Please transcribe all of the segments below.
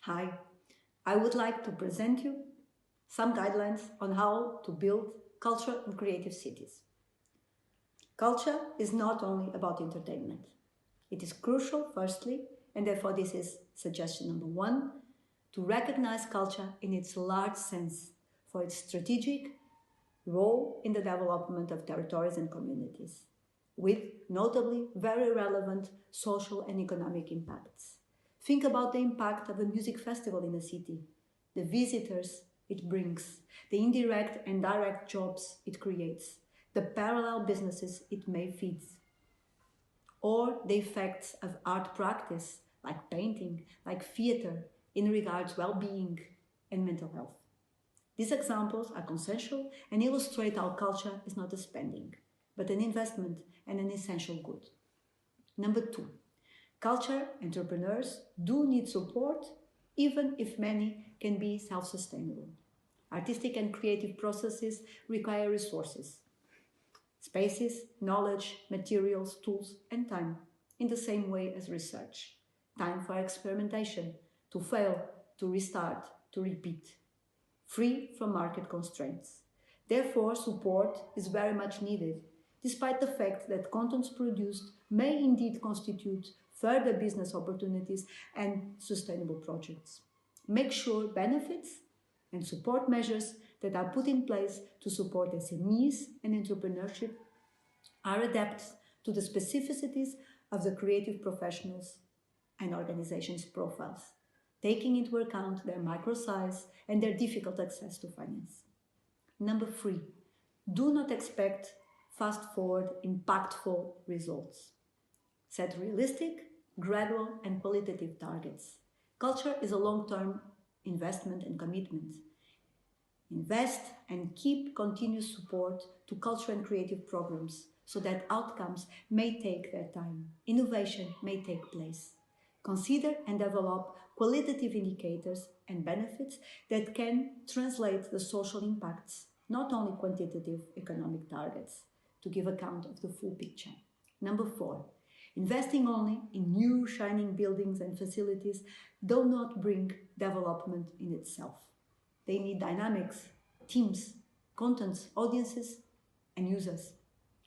Hi, I would like to present you some guidelines on how to build culture and creative cities. Culture is not only about entertainment. It is crucial, firstly, and therefore this is suggestion number one, to recognize culture in its large sense for its strategic role in the development of territories and communities, with notably very relevant social and economic impacts. Think about the impact of a music festival in a city, the visitors it brings, the indirect and direct jobs it creates, the parallel businesses it may feed, or the effects of art practice, like painting, like theater, in regards well-being and mental health. These examples are consensual and illustrate how culture is not a spending, but an investment and an essential good. Number two, culture entrepreneurs do need support, even if many can be self-sustainable. Artistic and creative processes require resources, spaces, knowledge, materials, tools, and time, in the same way as research. Time for experimentation, to fail, to restart, to repeat, free from market constraints. Therefore, support is very much needed, despite the fact that contents produced may indeed constitute further business opportunities and sustainable projects. Make sure benefits and support measures that are put in place to support SMEs and entrepreneurship are adapted to the specificities of the creative professionals and organizations' profiles, taking into account their micro size and their difficult access to finance. Number three, do not expect fast-forward, impactful results. Set realistic, gradual, and qualitative targets. Culture is a long-term investment and commitment. Invest and keep continuous support to culture and creative programs so that outcomes may take their time. Innovation may take place. Consider and develop qualitative indicators and benefits that can translate the social impacts, not only quantitative economic targets, to give account of the full picture. Number four, investing only in new shining buildings and facilities do not bring development in itself. They need dynamics, teams, contents, audiences, and users.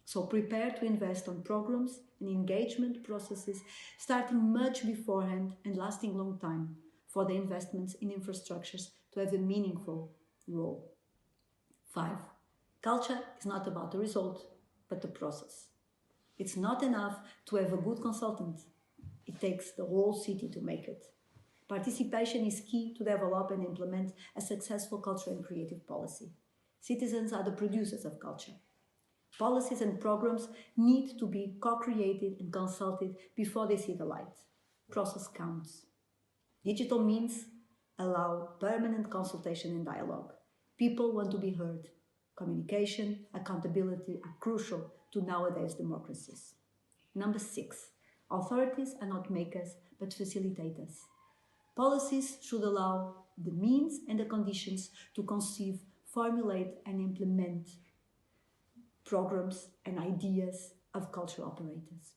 So prepare to invest on programs and engagement processes starting much beforehand and lasting long time for the investments in infrastructures to have a meaningful role. 5. Culture is not about the result, but the process. It's not enough to have a good consultant. It takes the whole city to make it. Participation is key to develop and implement a successful culture and creative policy. Citizens are the producers of culture. Policies and programs need to be co-created and consulted before they see the light. Process counts. Digital means allow permanent consultation and dialogue. People want to be heard. Communication, accountability are crucial to nowadays democracies. Number 6, authorities are not makers but facilitators. Policies should allow the means and the conditions to conceive, formulate and implement programs and ideas of cultural operators.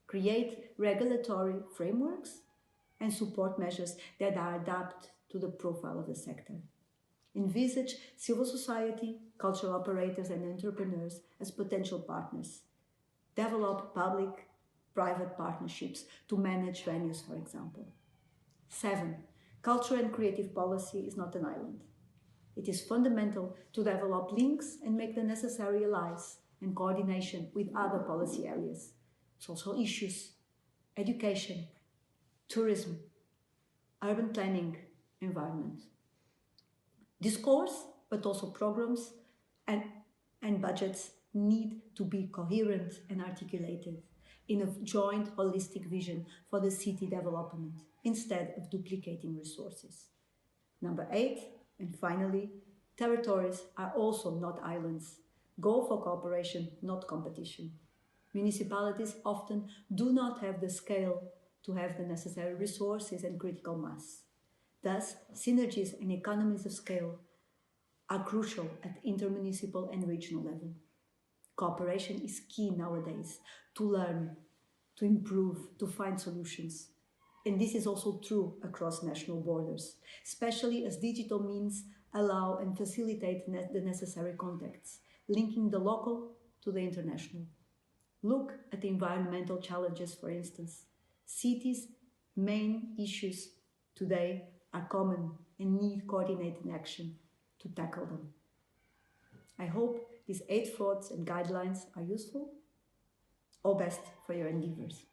Create regulatory frameworks and support measures that are adapted to the profile of the sector. Envisage civil society, cultural operators and entrepreneurs as potential partners. Develop public-private partnerships to manage venues, for example. 7. Culture and creative policy is not an island. It is fundamental to develop links and make the necessary allies and coordination with other policy areas, social issues, education, tourism, urban planning, environment. Discourse, but also programs and budgets need to be coherent and articulated in a joint holistic vision for the city development instead of duplicating resources. Number 8, and finally, territories are also not islands. Go for cooperation, not competition. Municipalities often do not have the scale to have the necessary resources and critical mass. Thus, synergies and economies of scale are crucial at intermunicipal and regional level. Cooperation is key nowadays to learn, to improve, to find solutions. And this is also true across national borders, especially as digital means allow and facilitate the necessary contacts, linking the local to the international. Look at the environmental challenges, for instance. Cities' main issues today are common and need coordinated action to tackle them. I hope these 8 thoughts and guidelines are useful. All best for your endeavors.